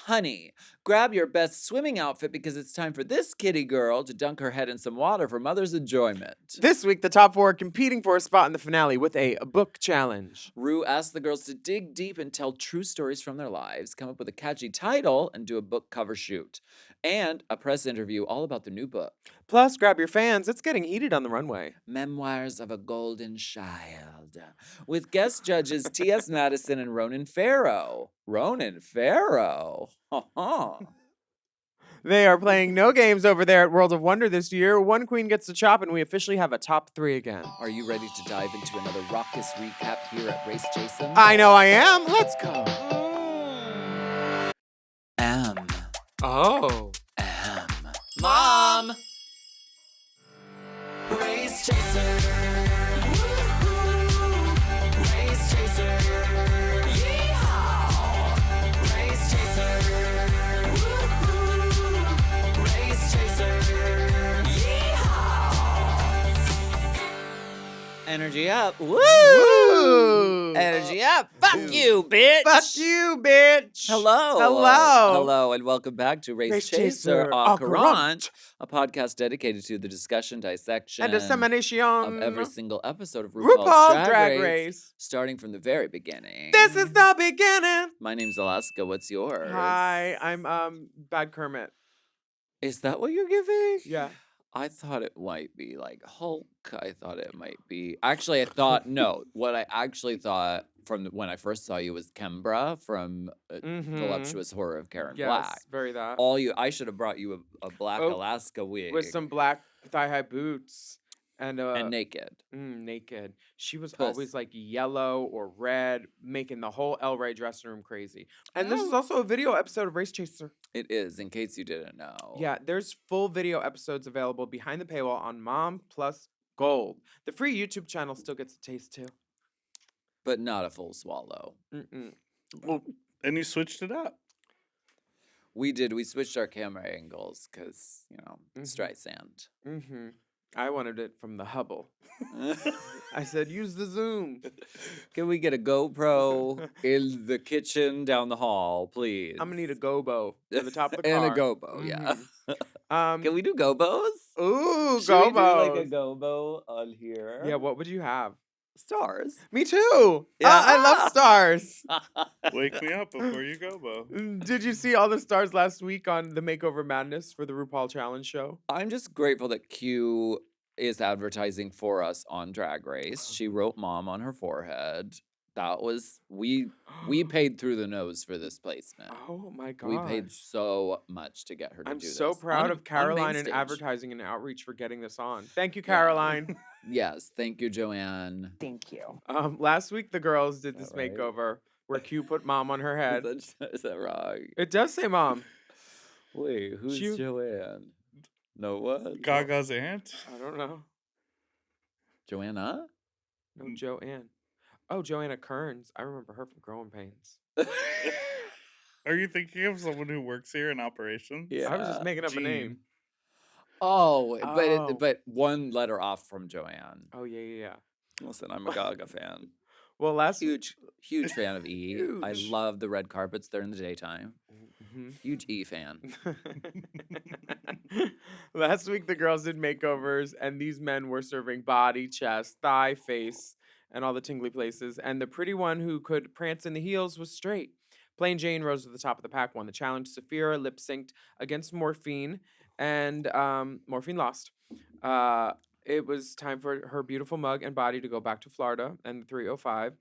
Honey, grab your best swimming outfit because it's time for this kitty girl to dunk her head in some water for mother's enjoyment. This week, the top 4 are competing for a spot in the finale with a book challenge. Rue asked the girls to dig deep and tell true stories from their lives, come up with a catchy title, and do a book cover shoot. And a press interview all about the new book. Plus, grab your fans. It's getting heated on the runway. Memoirs of a Golden Child. With guest judges T.S. Madison and Ronan Farrow. Ronan Farrow. They are playing no games over there at World of Wonder this year. One queen gets the chop, and we officially have a top 3 again. Are you ready to dive into another raucous recap here at Race Jason? I know I am. Let's go. M. Oh. M. Mom! Race Chaser. Woo-hoo. Race Chaser. Yeehaw. Race Chaser. Woo-hoo. Race Chaser. Yeehaw. Energy up. Woo! Woo! Energy up. Fuck you, bitch! Fuck you, bitch. Hello. Hello. Hello, and welcome back to Race Chaser au Courant, a podcast dedicated to the discussion, dissection, And dissemination of every single episode of RuPaul's Drag Race, starting from the very beginning. This is the beginning. My name's Alaska. What's yours? Hi, I'm Bad Kermit. Is that what you're giving? Yeah. I thought it might be like Hulk. I thought it might be. Actually, I thought, no. What I actually thought from when I first saw you was Kembra from Voluptuous Horror of Karen Black. Yes, very that. I should have brought you a black Alaska wig. With some black thigh-high boots. And naked. Naked. She was Puss. always like yellow or red, making the whole El Rey dressing room crazy. And this is also a video episode of Race Chaser. It is, in case you didn't know. Yeah, there's full video episodes available behind the paywall on Mom Plus Gold. The free YouTube channel still gets a taste too. But not a full swallow. Well, and you switched it up. We did. We switched our camera angles because, Streisand. Mm-hmm. I wanted it from the Hubble. I said, use the zoom. Can we get a GoPro in the kitchen down the hall, please? I'm going to need a gobo to the top of the car. And a gobo, yeah. Can we do gobos? Ooh, Should we do gobos. like a gobo on here? Yeah, what would you have? Stars. Me too. Yeah. I love stars. Wake me up before you go, Bo. Did you see all the stars last week on the Makeover Madness for the RuPaul Challenge show? I'm just grateful that Q is advertising for us on Drag Race. She wrote Mom on her forehead. That was we paid through the nose for this placement. Oh my god. We paid so much to get her to I'm do this. so proud of on Caroline main and stage. advertising and outreach for getting this on. Thank you, Caroline. Yes, thank you, Joanne. Thank you. Last week the girls did this That right? makeover where Q put Mom on her head. Is that wrong? It does say Mom. Wait, who's She- Joanne? No what? Gaga's aunt? I don't know. Joanna? No, Joanne. Oh, Joanna Kearns. I remember her from Growing Pains. Are you thinking of someone who works here in operations? Yeah. I was just making up a name. Oh, Oh. but one letter off from Joanne. Oh, yeah. Listen, I'm a Gaga fan. Well, last Huge fan of E. I Huge. love the red carpets there in the daytime. Mhm. Huge E fan. Last week, the girls did makeovers, and these men were serving body, chest, thigh, face, and all the tingly places. And the pretty one who could prance in the heels was straight. Plain Jane rose to the top of the pack, won the challenge. Saphira lip synced against Morphine, and Morphine lost. It was time for her beautiful mug and body to go back to Florida and the 305.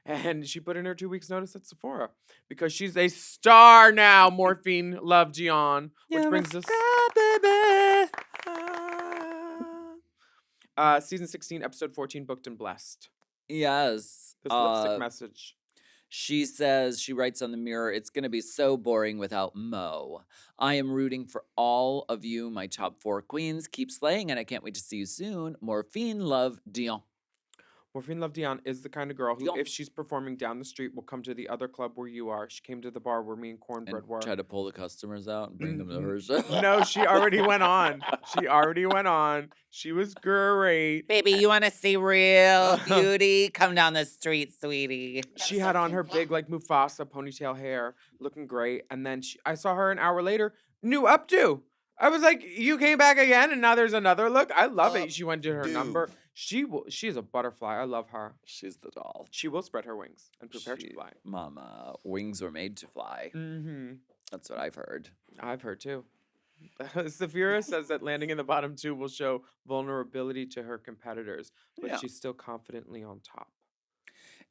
And she put in her 2 weeks' notice at Sephora because she's a star now. Morphine, Love, Gian, which brings us. Season 16, episode 14, booked and blessed. Yes. This lipstick message. She says, she writes on the mirror, it's going to be so boring without Mo. I am rooting for all of you, my top 4 queens. Keep slaying, and I can't wait to see you soon. Morphine, Love, Dion. Morphine Love Dion is the kind of girl who, Dion. if she's performing down the street, will come to the other club where you are. She came to the bar where me and Cornbread And were. try to pull the customers out and bring them to Mhm. her show. No, she already went on. She already went on. She was great. Baby, you want to see real beauty? Come down the street, sweetie. She had on her big, like, Mufasa ponytail hair, looking great. And then I saw her an hour later, new updo. I was like, you came back again and now there's another look? I love it. She went to her number. She is a butterfly. I love her. She's the doll. She will spread her wings and prepare to fly. Mama, wings were made to fly. Mm-hmm. That's what I've heard. I've heard too. Saphira says that landing in the bottom two will show vulnerability to her competitors, but Yeah. she's still confidently on top.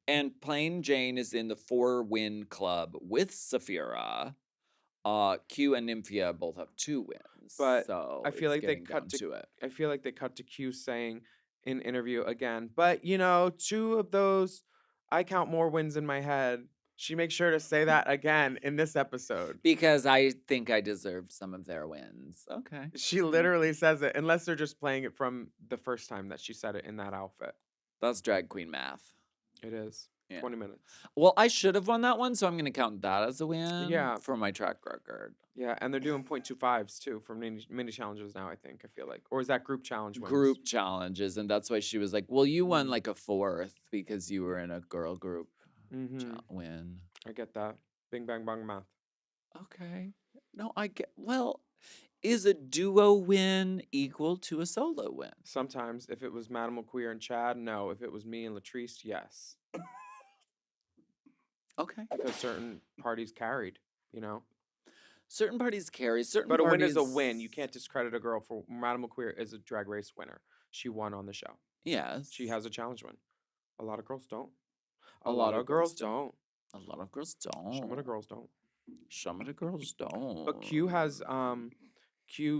And Plain Jane is in the 4-win club with Saphira. Q and Nymphia both have 2 wins. But so I feel it's like they getting cut down to it. I feel like they cut to Q saying in interview again, but 2 of those, I count more wins in my head. She makes sure to say that again in this episode. Because I think I deserve some of their wins. Okay. She literally says it, unless they're just playing it from the first time that she said it in that outfit. That's drag queen math. It is. Yeah. 20 minutes. Well, I should have won that one, so I'm going to count that as a win. Yeah. For my track record. Yeah, and they're doing 0.25s too for mini challenges now, I think. I feel like. Or is that group challenge wins? Group challenges, and that's why she was like, "Well, you won Mhm. like a 4th because you were in a girl group Mm-hmm. win." I get that. Bing, bang, bang, math. Okay. No, I get. Well, is a duo win equal to a solo win? Sometimes, if it was Madame Queer and Chad, no. If it was me and Latrice, yes. Okay. Because certain parties carried, Certain parties carry. Certain But a win parties is a win. You can't discredit a girl for Madame Queer is a drag race winner. She won on the show. Yes. She has a challenge win. A lot of girls don't. A A lot of girls don't. A lot of girls don't. Some of the girls don't. Some of the girls don't. But Q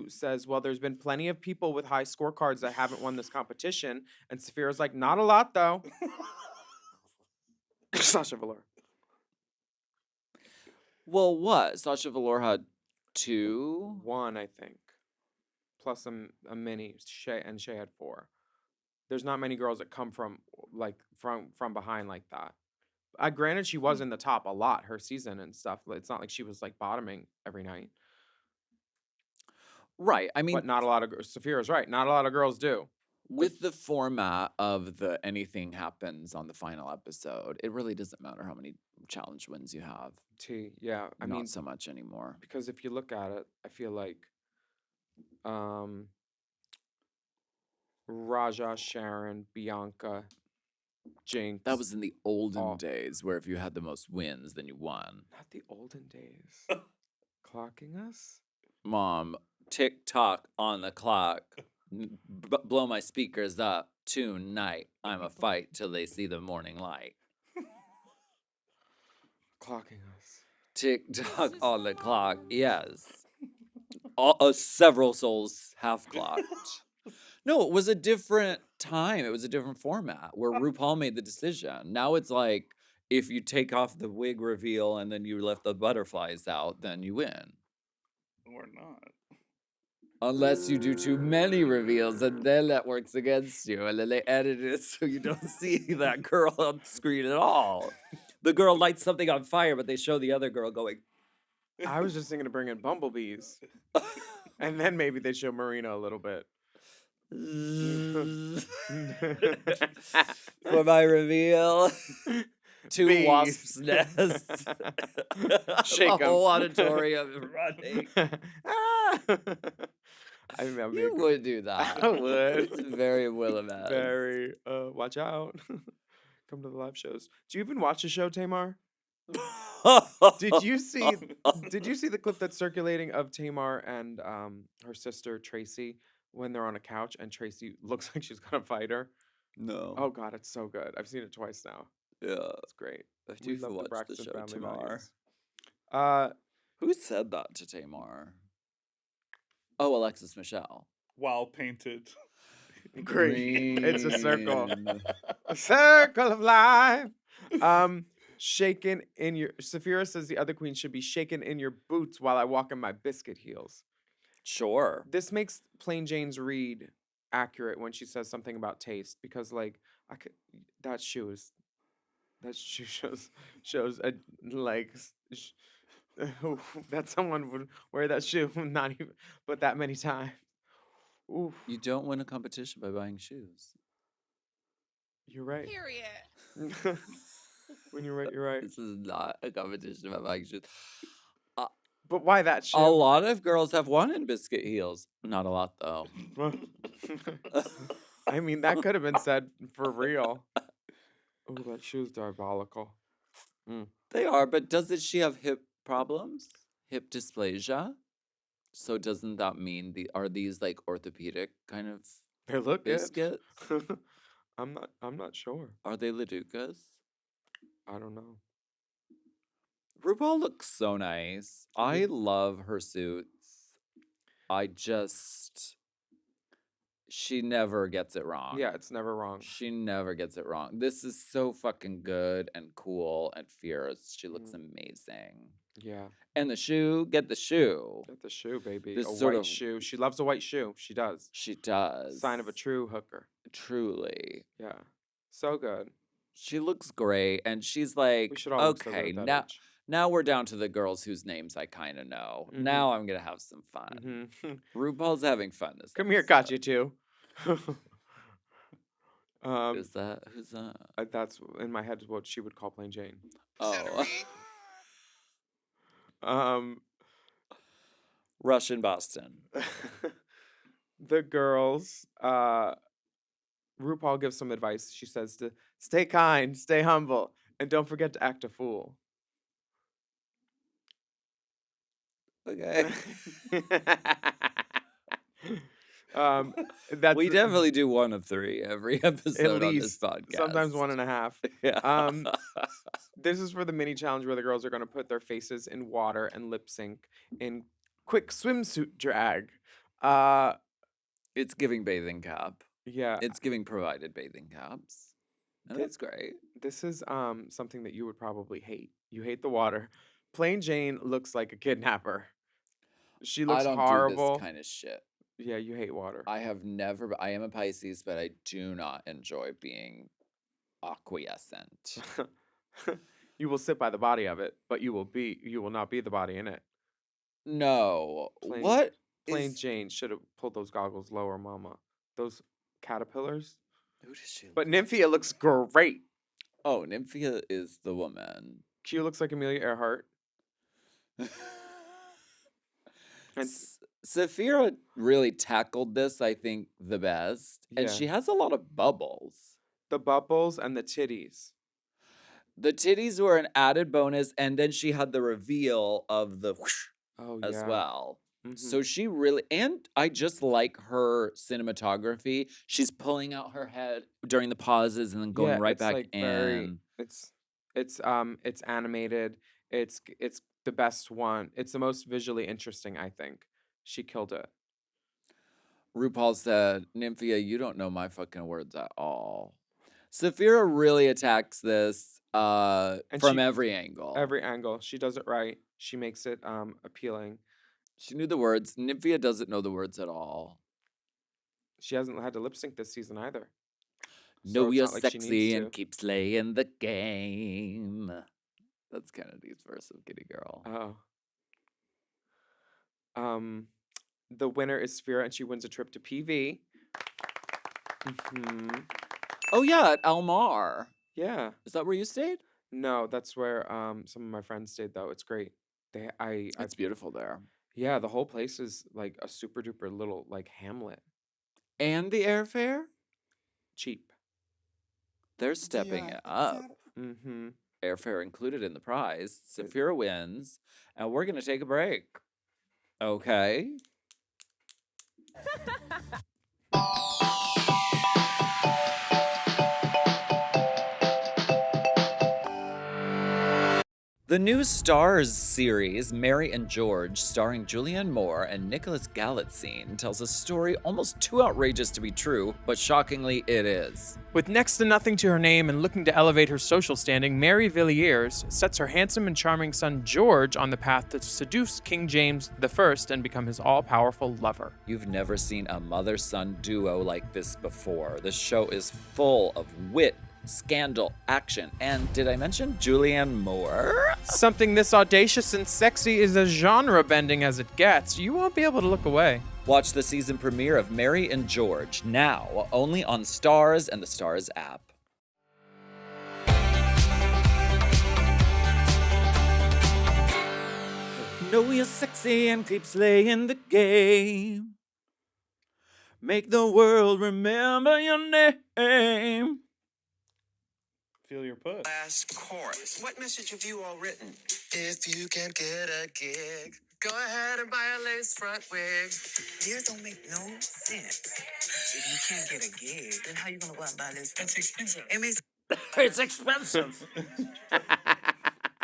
says, well, there's been plenty of people with high scorecards that haven't won this competition. And Saphira's like, not a lot, though. Sasha Velour. Well, what? Sasha Velour had 2. 1, I think. Plus a mini. Shay had 4. There's not many girls that come from behind like that. Granted, she was in the top a lot her season and stuff. It's not like she was like bottoming every night. Right. I mean, But not a lot of Saphira's right. Not a lot of girls do. with the format of the anything happens on the final episode, it really doesn't matter how many challenge wins you have. Yeah. I Not mean, so much anymore. because if you look at it, I feel like Raja, Sharon, Bianca, Jinx. That was in the olden Oh. days where if you had the most wins, then you won. not the olden days. Clocking us? Mom, tick tock on the clock. Blow my speakers up tonight. I'm a fight till they see the morning light. Clocking us. Tick tock on the clock. Yes. Several souls have clocked. No, it was a different time. It was a different format where RuPaul made the decision. Now it's like if you take off the wig reveal and then you left the butterflies out, then you win. Or not. Unless you do too many reveals, and then that works against you. And then they edit it so you don't see that girl on screen at all. The girl lights something on fire, but they show the other girl going. I was just thinking to bring in bumblebees. And then maybe they show Marina a little bit. For my reveal. 2 Bees. wasps' nests. Shake the 'em. whole auditorium is running. Ah! I think that would be You would do that. I would. It's very Willam. very watch out. Come to the live shows. Do you even watch the show, Tamar? Did you see the clip that's circulating of Tamar and her sister Tracy when they're on a couch and Tracy looks like she's gonna fight her? No. Oh god, it's so good. I've seen it twice now. Yeah. It's great. I We do love watch the Braxton show family Tamar. values. Who said that to Tamar? Oh, Alexis Michelle. While painted. Great. It's a circle. Green. A circle of life. Shaken in your Saphira says the other queen should be shaken in your boots while I walk in my biscuit heels. Sure. This makes Plain Jane's read accurate when she says something about taste because like I could. That shoe is. That shoe shows a like. That someone would wear that shoe not even but that many times. Ooh, You don't win a competition by buying shoes. you're right. Period. When you're right, you're right. This is not a competition about buying shoes. But why that shoe? A lot of girls have won in biscuit heels. Not a lot, though. I mean, that could have been said for real. Oh, that shoe's diabolical. They are, but doesn't she have hip problems? Hip dysplasia? So doesn't that mean are these like orthopedic kind of They look good. biscuits? I'm not sure. Are they Leducas? I don't know. RuPaul looks so nice. I love her suits. She never gets it wrong. Yeah, it's never wrong. She never gets it wrong. This is so fucking good and cool and fierce. She looks amazing. Yeah. And the shoe, get the shoe. Get the shoe, baby. This A sort white of- shoe. She loves a white shoe. She does. She does. Sign of a true hooker. Truly. Yeah. So good. She looks great. And she's like, We should all look so good okay, at that now, age. now we're down to the girls whose names I kind of know. Mhm. Now I'm going to have some fun. Mhm. RuPaul's having fun this Come here, episode. got you too. Who's that? Who's that? That's in my head what she would call Plain Jane. Oh. Um, Russian Boston. the girls, RuPaul gives some advice. She says to stay kind, stay humble, and don't forget to act a fool. Okay. That's We definitely do one of three every episode on this least, podcast. sometimes 1.5. Yeah. This is for the mini challenge where the girls are going to put their faces in water and lip sync in quick swimsuit drag. It's giving bathing cap. Yeah, It's giving provided bathing caps. And Thi- that's great. this is something that you would probably hate. You hate the water. Plain Jane looks like a kidnapper. She looks I don't horrible. do this kind of shit. Yeah, you hate water. I have never. I am a Pisces, but I do not enjoy being acquiescent. You will sit by the body of it, but you will not be the body in it. No. Plain- What? Plain is- Jane should have pulled those goggles lower, mama. Those caterpillars. Who does she? But Nymphia looks great. Oh, Nymphia is the woman. Q looks like Amelia Earhart. And Saphira really tackled this, I think, the best. And Yeah. she has a lot of bubbles. the bubbles and the titties. The titties were an added bonus, and then she had the reveal of the whoosh Oh, as yeah. well. Mhm. So she really, and I just like her cinematography. She's pulling out her head during the pauses and then going Yeah, right it's, back like, in. very- it's animated. It's the best one. It's the most visually interesting, I think. She killed it. RuPaul said, Nymphia, you don't know my fucking words at all. Saphira really attacks this from she- every angle. Every angle. She does it right. She makes it appealing. She knew the words. Nymphia doesn't know the words at all. She hasn't had to lip sync this season either. Know it's you're not like she sexy needs and to. keep slaying the game. That's Kennedy's verse of Kitty Girl. Oh. The winner is Sphera, and she wins a trip to PV. Hmm. Oh yeah, at Elmar. Yeah. Is that where you stayed? No, that's where some of my friends stayed though. It's great. It's beautiful there. Yeah, the whole place is like a super duper little like hamlet. And the airfare? Cheap. They're stepping it up. Mm-hmm. Airfare included in the prize. Saphira wins, and we're gonna take a break. Okay. The new Stars series, Mary and George, starring Julianne Moore and Nicholas Galitzine, tells a story almost too outrageous to be true, but shockingly it is. With next to nothing to her name and looking to elevate her social standing, Mary Villiers sets her handsome and charming son George on the path to seduce King James I and become his all-powerful lover. You've never seen a mother-son duo like this before. The show is full of wit, scandal, action, and did I mention Julianne Moore? Something this audacious and sexy is as genre-bending as it gets. You won't be able to look away. Watch the season premiere of Mary and George now, only on Stars and the Stars app. Know you're sexy and keep slaying the game. Make the world remember your name. Feel your push. Last chorus. What message have you all written? If you can't get a gig, go ahead and buy a lace front wig. Deals don't make no sense. If you can't get a gig, then how you gonna go out and buy this? That's expensive. It means It's expensive.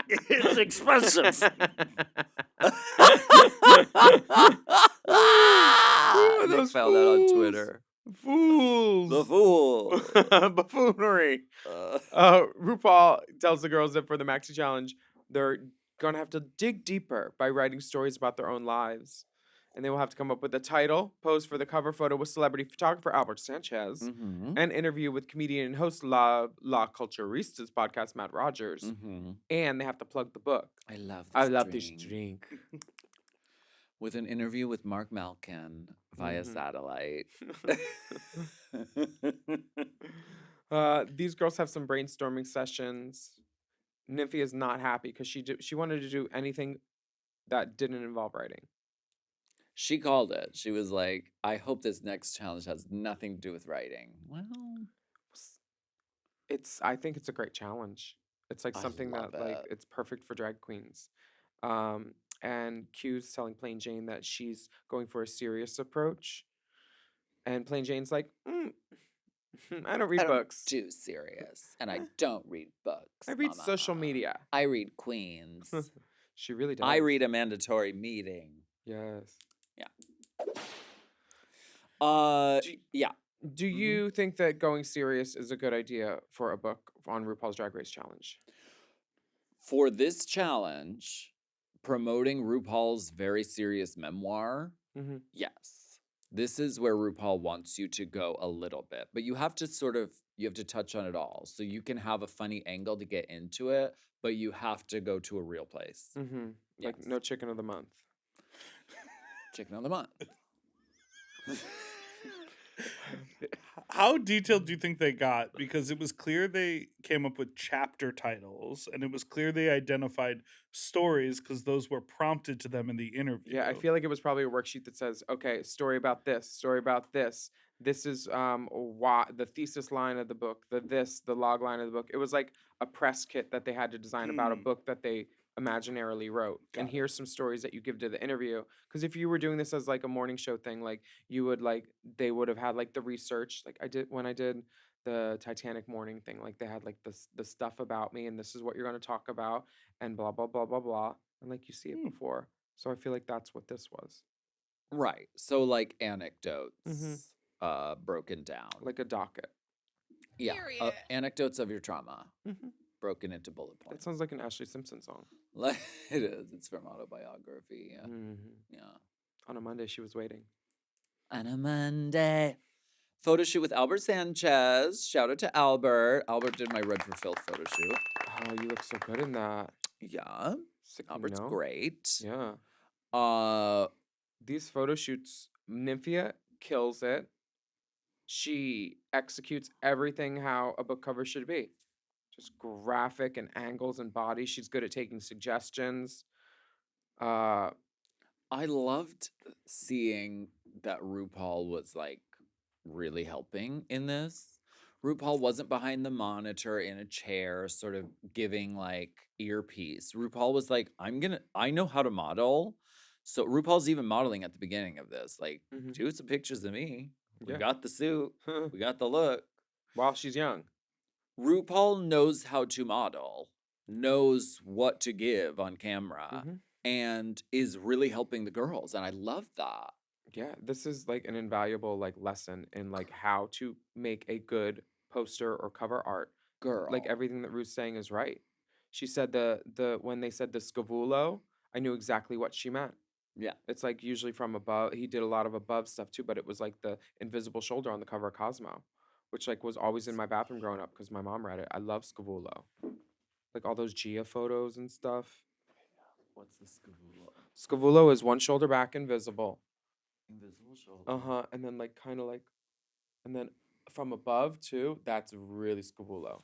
It's expensive. Nick found that on Twitter. Fools. The fool. Buffoonery. RuPaul tells the girls that for the Maxi Challenge, they're going to have to dig deeper by writing stories about their own lives. And they will have to come up with a title, pose for the cover photo with celebrity photographer Albert Sanchez, Mm-hmm. an interview with comedian and host La Culturistas podcast Matt Rogers, Mm-hmm. and they have to plug the book. I love this I love drink. this drink. With an interview with Mark Malkin via Mhm. satellite. These girls have some brainstorming sessions. Nymphia is not happy because she wanted to do anything that didn't involve writing. She called it. She was like, I hope this next challenge has nothing to do with writing. Well, I think it's a great challenge. It's like I something that love like it. it's perfect for drag queens. And Q's telling Plain Jane that she's going for a serious approach. And Plain Jane's like, I don't read I don't books. do serious. And I don't read books. I read social Mama. media. I read Queens. She really does. I read a mandatory meeting. Yes. Yeah. Do you think that going serious is a good idea for a book on RuPaul's Drag Race Challenge? For this challenge, promoting RuPaul's very serious memoir, Mm-hmm. yes. This is where RuPaul wants you to go a little bit, but you have to touch on it all. So you can have a funny angle to get into it, but you have to go to a real place. Mm-hmm. Like Yes. no chicken of the month. Chicken of the month. How detailed do you think they got? Because it was clear they came up with chapter titles, and it was clear they identified stories because those were prompted to them in the interview. Yeah, I feel like it was probably a worksheet that says, okay, story about this, story about this. This is why the thesis line of the book, the log line of the book. It was like a press kit that they had to design about a book that they imaginarily wrote. And Got it. here's some stories that you give to the interview. Because if you were doing this as like a morning show thing, like you would like they would have had like the research, like I did when I did the Titanic morning thing. Like they had like the stuff about me, and this is what you're going to talk about, and blah blah blah blah blah. And like you see it before. So I feel like that's what this was. Right. So like anecdotes broken down. Like a docket. Yeah. Period. Anecdotes of your trauma Mm-hmm. broken into bullet That points. sounds like an Ashley Simpson song. Like it is. It's from autobiography. Yeah. Mm-hmm. Yeah. On a Monday, she was waiting. On a Monday. Photo shoot with Albert Sanchez. Shout out to Albert. Albert did my Red for Filth photo shoot. Oh, you look so good in that. Yeah. Sick me, Albert's no? great. Yeah. These photo shoots, Nymphia kills it. She executes everything how a book cover should be. Just graphic and angles and body. She's good at taking suggestions. I loved seeing that RuPaul was like really helping in this. RuPaul wasn't behind the monitor in a chair, sort of giving like earpiece. RuPaul was like, I know how to model. So RuPaul's even modeling at the beginning of this. Like, Mhm. do some pictures of me. We Yeah. got the suit. We got the look. While she's young. RuPaul knows how to model. knows what to give on camera Mhm. and is really helping the girls, and I love that. Yeah, this is like an invaluable like lesson in like how to make a good poster or cover art. Girl. Like everything that Ruth's saying is right. She said the when they said the scavulo, I knew exactly what she meant. Yeah. It's like usually from above. He did a lot of above stuff too, but it was like the invisible shoulder on the cover of Cosmo, which like was always in my bathroom growing up because my mom read it. I love scavulo. Like all those Gia photos and stuff. What's the scavulo? Scavulo is one shoulder back invisible. Invisible shoulder. Uh-huh. And then like kind of like and then from above too, that's really scavulo.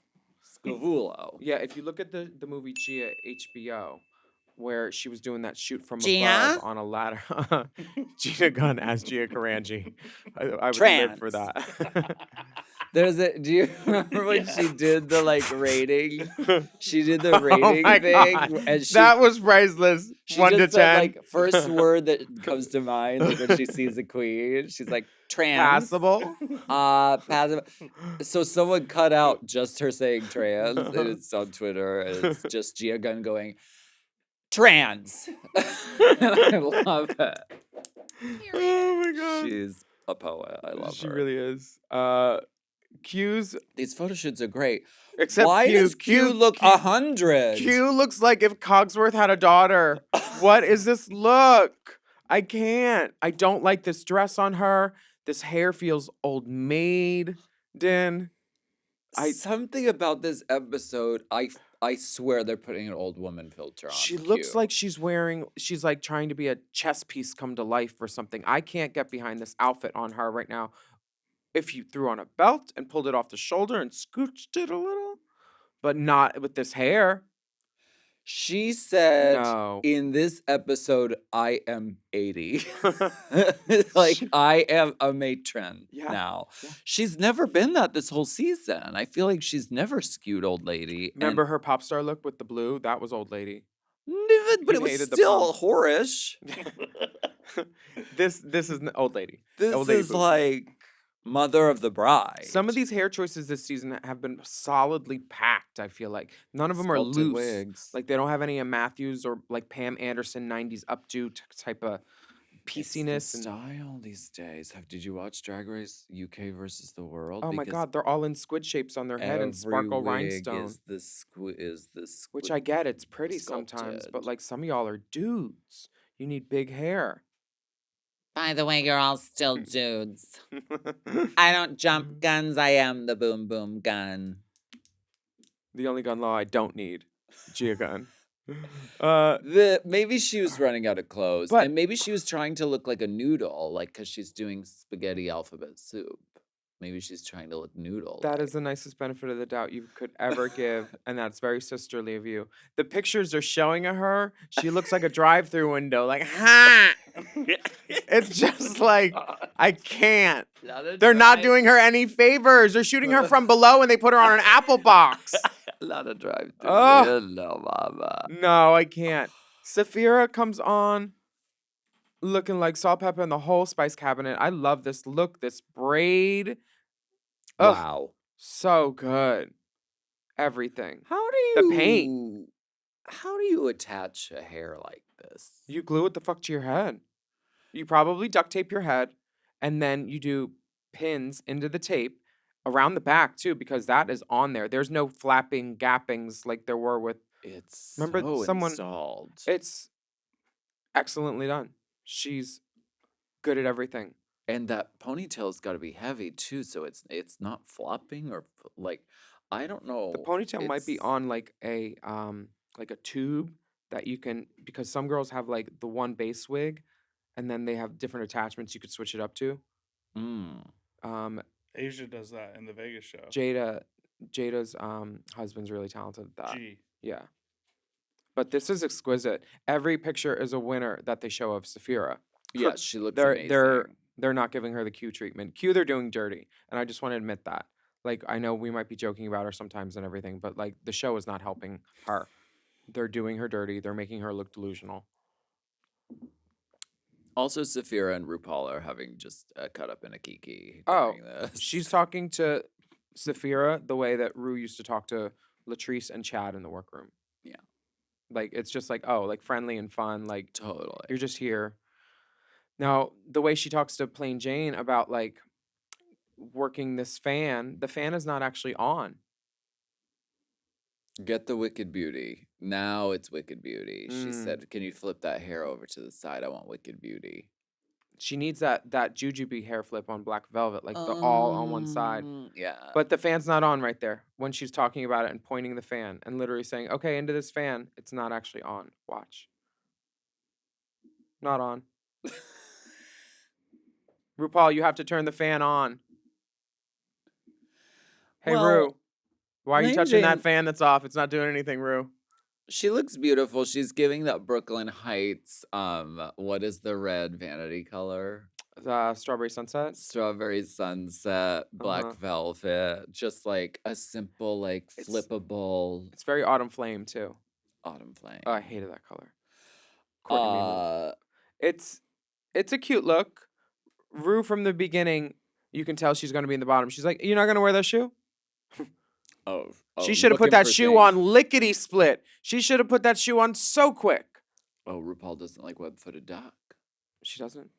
Scavulo. Yeah, if you look at the movie Gia HBO, where she was doing that shoot from Gia? above on a ladder. Gina Gunn as Gia Karanji. I would live for Trans. that. There's a. Do you remember when she did the like rating? She did the Oh rating my thing, God. and she That was priceless. she 1 to just said 10. like first word that comes to mind like when she sees a queen. She's like trans. Passable. Passive. So someone cut out just her saying trans, and it's on Twitter, and it's just Gia Gunn going trans. And I love it. Oh my God. She's a poet. I love She her. really is. Q's These photo shoots are great. except Why Q. does Q look 100? Q looks like if Cogsworth had a daughter. What is this look? I can't. I don't like this dress on her. This hair feels old maid. Something about this episode, I swear they're putting an old woman filter on. She looks Q. like she's like trying to be a chess piece come to life or something. I can't get behind this outfit on her right now. If you threw on a belt and pulled it off the shoulder and scooched it a little, but not with this hair. She said No. in this episode, I am 80. Like, I am a matron Yeah, now. yeah. She's never been that this whole season. I feel like she's never skewed old lady. Remember her pop star look with the blue? That was old lady. But it was hated the still pump. whorish. This is an old lady. This Old lady is boobs. like mother of the bride. Some of these hair choices this season have been solidly packed, I feel like. None of them are Sculpted loose. wigs. Like they don't have any Matthews or like Pam Anderson 90s updo type of It's the pieceiness. And, style these days. Did you watch Drag Race UK versus the World? oh my Because God, they're all in squid shapes on their head and sparkle every wig rhinestone. Is the Which squid- I get, it's pretty sometimes, but sculpted. like some of y'all are dudes. You need big hair. By the way, you're all still dudes. I don't jump guns. I am the boom boom gun. The only gun law I don't need. Gia gun. Maybe she was running out of clothes, But- and maybe she was trying to look like a noodle, like because she's doing spaghetti alphabet soup. Maybe she's trying to look noodle. That is the nicest benefit of the doubt you could ever give, and that's very sisterly of you. The pictures they're showing of her, she looks like a drive-through window, like ha. It's just like I can't. They're not doing her any favors. They're shooting her from below, and they put her on an apple box. a lot of drive through. Oh. Hello, mama. No, I can't. Saphira comes on looking like salt, pepper, and the whole spice cabinet. I love this look, this braid. Ugh, Wow. so good. Everything. How do you The paint. How do you attach a hair like this? You glue it the fuck to your head. You probably duct tape your head, and then you do pins into the tape around the back too, because that is on there. There's no flapping gappings like there were with. It's Remember so someone- installed. It's excellently done. She's good at everything. And that ponytail's got to be heavy too, so it's not flopping or like I don't know. The ponytail might be It's- on like a tube that you can, because some girls have like the one base wig, and then they have different attachments you could switch it up to. Mm. Asia does that in the Vegas show. Jada's husband's really talented at that. G. Yeah. But this is exquisite. Every picture is a winner that they show of Saphira. Yeah, she looks They're amazing. they're not giving her the Q treatment. Q they're doing dirty, and I just want to admit that. Like I know we might be joking about her sometimes and everything, but like the show is not helping her. They're doing her dirty. They're making her look delusional. Also, Saphira and RuPaul are having just cut up in a kiki. Oh, during this. She's talking to Saphira the way that Rue used to talk to Latrice and Chad in the workroom. Like it's just like, oh, like friendly and fun. Like Totally. you're just here. Now, the way she talks to Plain Jane about like working this fan, the fan is not actually on. Get the Wicked Beauty. Now it's Wicked Beauty. She Mm. said, "Can you flip that hair over to the side? I want Wicked Beauty." She needs that jujube hair flip on Black Velvet, like the all on one side. Yeah. But the fan's not on right there when she's talking about it and pointing the fan and literally saying, "Okay, into this fan." It's not actually on. Watch. Not on. RuPaul, you have to turn the fan on. Hey, Well, Ru. Why are you Plain touching that Jane- fan that's off? It's not doing anything, Ru. She looks beautiful. She's giving that Brooklyn Heights. What is the red vanity color? Strawberry Sunset. Strawberry sunset, black Uh-huh. velvet. Just like a simple, like It's- flippable It's very Autumn Flame, too. autumn flame. Oh, I hated that color. Courtney Meeman. Uh, It's a cute look. Ru from the beginning, you can tell she's going to be in the bottom. She's like, "You're not going to wear that shoe?" She should have put looking that for shoe things. on lickety split. She should have put that shoe on so quick. Oh, RuPaul doesn't like web-footed duck. She doesn't.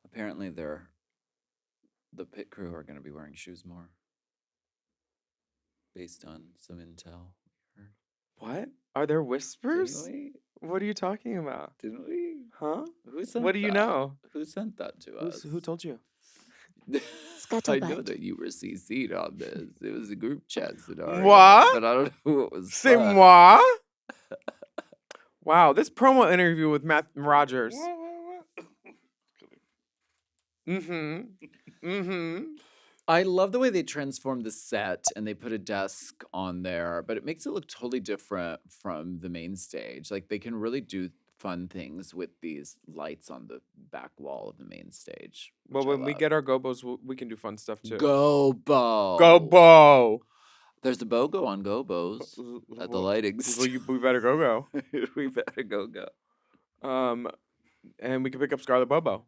Apparently, the pit crew are going to be wearing shoes more, based on some intel. What? Are there whispers? Didn't we? What are you talking about? Didn't we? Huh? Who sent What do you that? know? Who sent that to us? Who told you? I know Scuttlebutt. that you were CC'd on this. It was a group chat scenario. What? But I don't know who it was C'est from. moi? Wow, this promo interview with Matt Rogers. Mm-hmm. Mm-hmm. I love the way they transformed the set and they put a desk on there, but it makes it look totally different from the main stage. Like they can really do fun things with these lights on the back wall of the main stage. Well, which I when we love. get our gobos, we can do fun stuff too. Gobo. Gobo. There's a BOGO on Gobos at the lighting. We better go. We better go. And we can pick up Scarlet Bobo.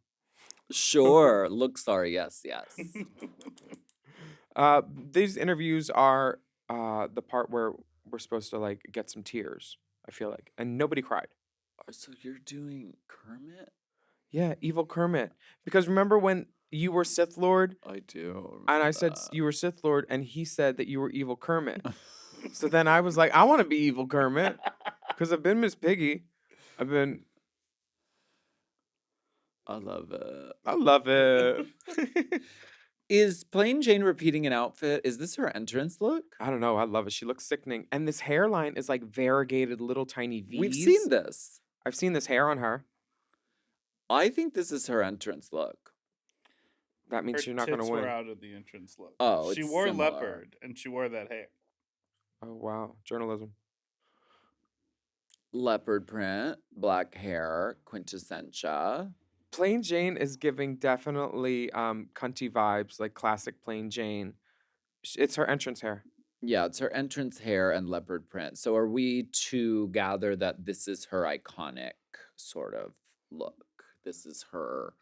Sure. Look, sorry. Yes. These interviews are the part where we're supposed to like get some tears. I feel like, and nobody cried. So you're doing Kermit? Yeah, evil Kermit. Because remember when you were Sith Lord, I do. and I said you were Sith Lord, and he said that you were evil Kermit. So then I was like, I want to be evil Kermit because I've been Miss Piggy. I love it. I love it. Is Plain Jane repeating an outfit? Is this her entrance look? I don't know. I love it. She looks sickening, and this hairline is like variegated little tiny V's. We've seen this. I've seen this hair on her. I think this is her entrance look. That means Her you're not going tits to were win. out of the entrance look. Oh, she it's wore similar. leopard and she wore that hair. Oh wow, journalism. Leopard print, black hair, quintessentia. Plain Jane is giving definitely cunty vibes, like classic Plain Jane. It's her entrance hair. Yeah, it's her entrance hair and leopard print. So are we to gather that this is her iconic sort of look? This is her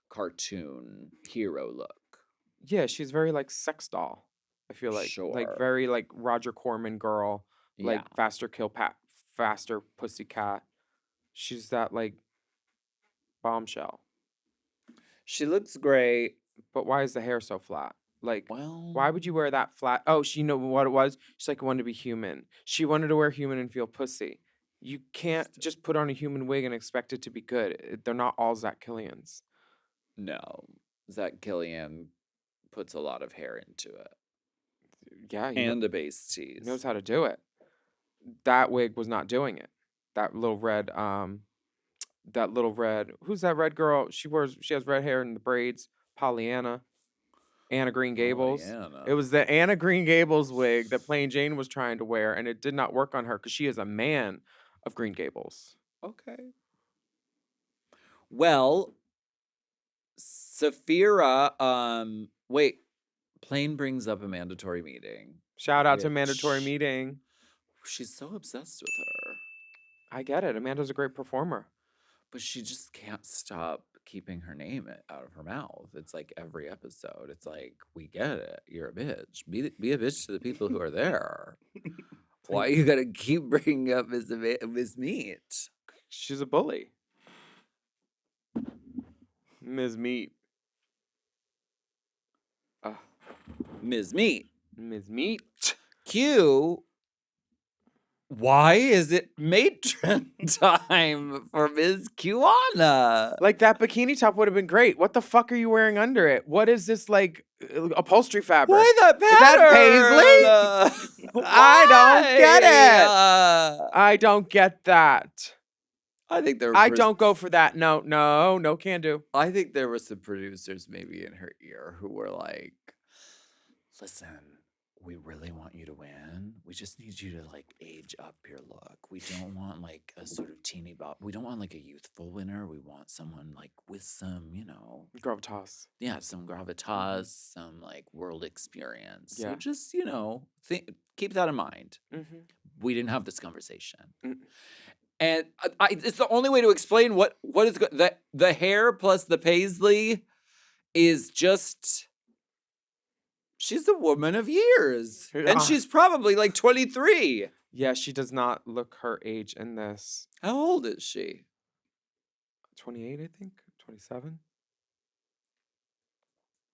cartoon hero look. Yeah, she's very like sex doll. I feel like Sure. very like Roger Corman girl, like Yeah. faster pussycat. She's that like bombshell. She looks great. But why is the hair so flat? Like, Well, why would you wear that flat? Oh, she know what it was. She's like wanted to be human. She wanted to wear human and feel pussy. You can't just put on a human wig and expect it to be good. They're not all Zach Killians. No. Zach Killian puts a lot of hair into it. Yeah, And a base he tease. knows how to do it. That wig was not doing it. That little red, who's that red girl? She has red hair in the braids. Pollyanna. Anna Green Gables. Pollyanna. It was the Anna Green Gables wig that Plain Jane was trying to wear, and it did not work on her because she is a man of Green Gables. Okay. Well, Saphira, wait. Plain brings up a mandatory meeting. Shout out to Mandatory Which- Meeting. She's so obsessed with her, I get it. Amanda's a great performer. but she just can't stop keeping her name out of her mouth. It's like every episode. It's like, we get it. You're a bitch. Be a bitch to the people who are there. Why you gotta keep bringing up Miss Meat? She's a bully. Ms. Meat. Ms. Meat. Ms. Meat. Q. Why is it matron time for Ms. Qana? Like, that bikini top would have been great. What the fuck are you wearing under it? What is this, like, upholstery fabric? Why that pattern? Is that paisley? I don't get it. I don't get that. I think there. I don't go for that. No can do. I think there were some producers maybe in her ear who were like, "Listen, we really want you to win. We just need you to like age up your look. We don't want like a sort of teeny bop. We don't want like a youthful winner. We want someone like with some, Gravitas. yeah, some gravitas, some like world experience. Yeah. So just keep that in mind. Mm-hmm. We didn't have this conversation." Mm. And it's the only way to explain what is the hair plus the paisley is just. She's a woman of years, and she's probably like 23. Yeah, she does not look her age in this. How old is she? 28, I think. 27.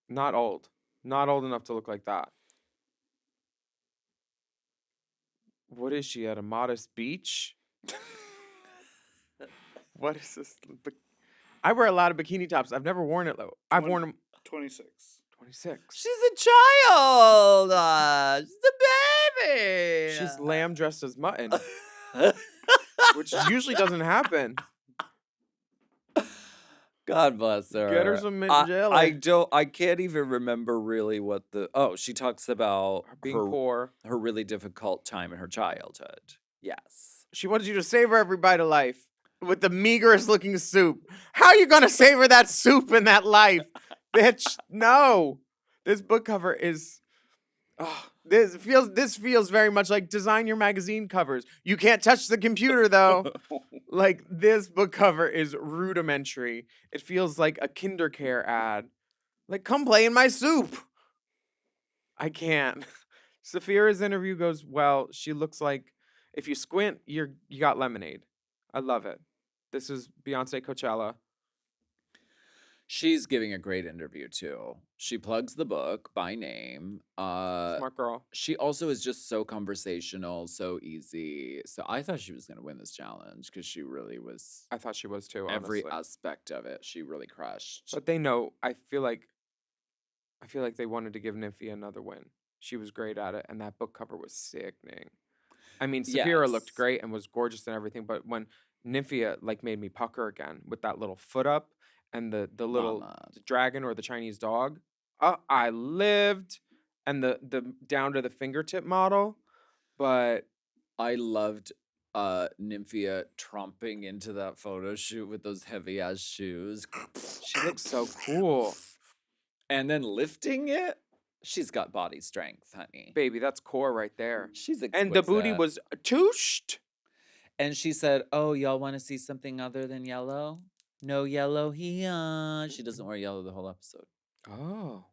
Not old. Not old enough to look like that. What is she at a modest beach? What is this? I wear a lot of bikini tops. I've never worn it though. I've worn them. 26. 26. She's a child. She's a baby. She's lamb dressed as mutton, which usually doesn't happen. God bless her. Get her some mint jelly. I can't even remember really what she talks about Being poor. her really difficult time in her childhood. Yes. She wanted you to savor every bite of life with the meagerest looking soup. How you gonna savor that soup in that life? Bitch, no. This book cover is this feels very much like design your magazine covers. You can't touch the computer though. Like, this book cover is rudimentary. It feels like a KinderCare ad. Like, come play in my soup. I can't. Saphira's interview goes well. She looks like, if you squint, you got lemonade. I love it. This is Beyonce Coachella. She's giving a great interview too. She plugs the book by name. Smart girl. She also is just so conversational, so easy. So I thought she was going to win this challenge because she really was. I thought she was too, Every honestly. aspect of it, she really crushed. But they know. I feel like they wanted to give Nymphia another win. She was great at it, and that book cover was sickening. I mean, Saphira looked Yes. great and was gorgeous and everything, but when Nymphia like made me pucker again with that little foot up and the little Mama. dragon or the Chinese dog, I lived, and the down to the fingertip model, but I loved Nymphia tromping into that photo shoot with those heavy ass shoes. she looks so cool. And then lifting it. She's got body strength, honey. Baby, that's core right there. She's exquisite. And the booty was tooshed. And she said, "Oh, y'all want to see something other than yellow? No yellow here." She doesn't wear yellow the whole episode. Oh.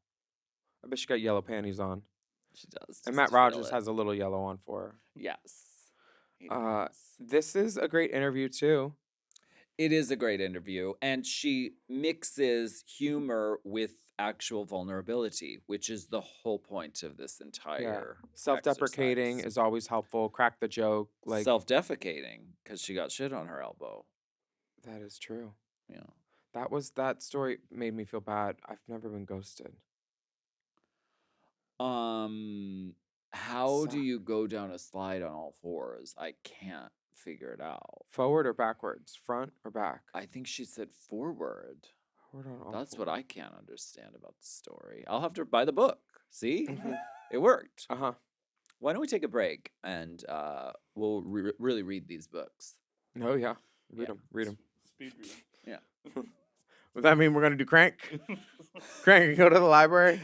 I bet she got yellow panties on. She does. And just Matt to feel Rogers it. has a little yellow on for her. Yes. He Uh, does. This is a great interview too. It is a great interview, and she mixes humor with actual vulnerability, which is the whole point of this entire Self-deprecating exercise. is always helpful. Crack the joke. Like, Self-defecating because she got shit on her elbow. that is true. Yeah. That story made me feel bad. I've never been ghosted. How do So- you go down a slide on all fours? I can't figure it out. Forward or backwards? Front or back? I think she said forward. Forward on all That's fours. what I can't understand about the story. I'll have to buy the book. See? Mhm. It worked. Uh-huh. Why don't we take a break and we'll really read these books? Oh, yeah. Read Yeah. them. Read them. Speed reading. Does that mean we're going to do Crank? Crank and go to the library?